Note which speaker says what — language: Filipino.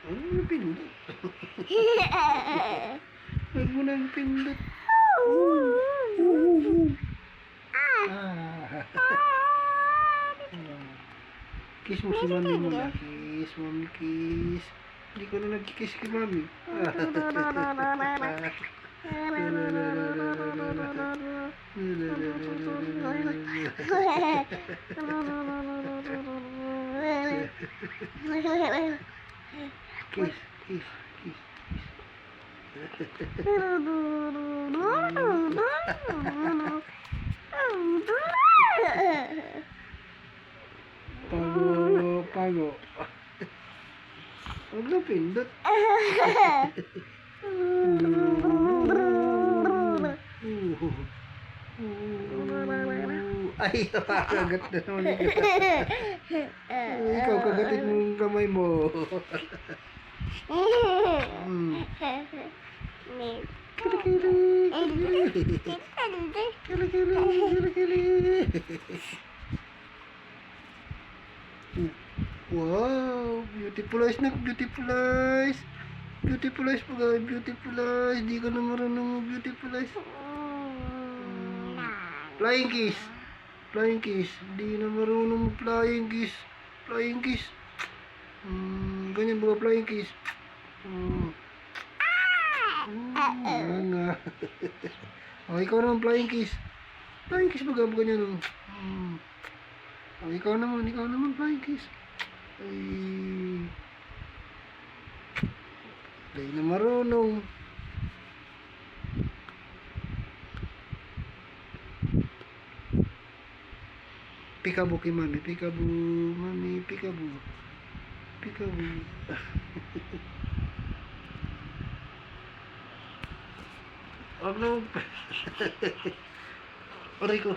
Speaker 1: Ano pindot? Huwag mo nang pindot. Ah. Kiss mo si mami mo na. Kiss, mami, kiss. Hindi ko na nagkikiss kay mami. Kiss, kiss, kiss, Pago, pago. Huwag na pindot. Ay, nakakagat na naman kita. Ikaw, kagatin mo yung kamay mo. Wow, beautiful eyes na, beautiful eyes. Beautiful eyes po guys, beautiful eyes. Di ka na marunong beautiful eyes. Flying kiss. Flying kiss. Di na marunong flying kiss. Flying kiss. Ganyan ba flying kiss? Nga. Oh, ikaw naman flying kiss. Flying kiss ba ganyan? Oh, ikaw naman flying kiss. Ay. Di na marunong. Peekaboo kay mami, peekaboo, mami, peekaboo. Peekaboo. Ano? Aray ko.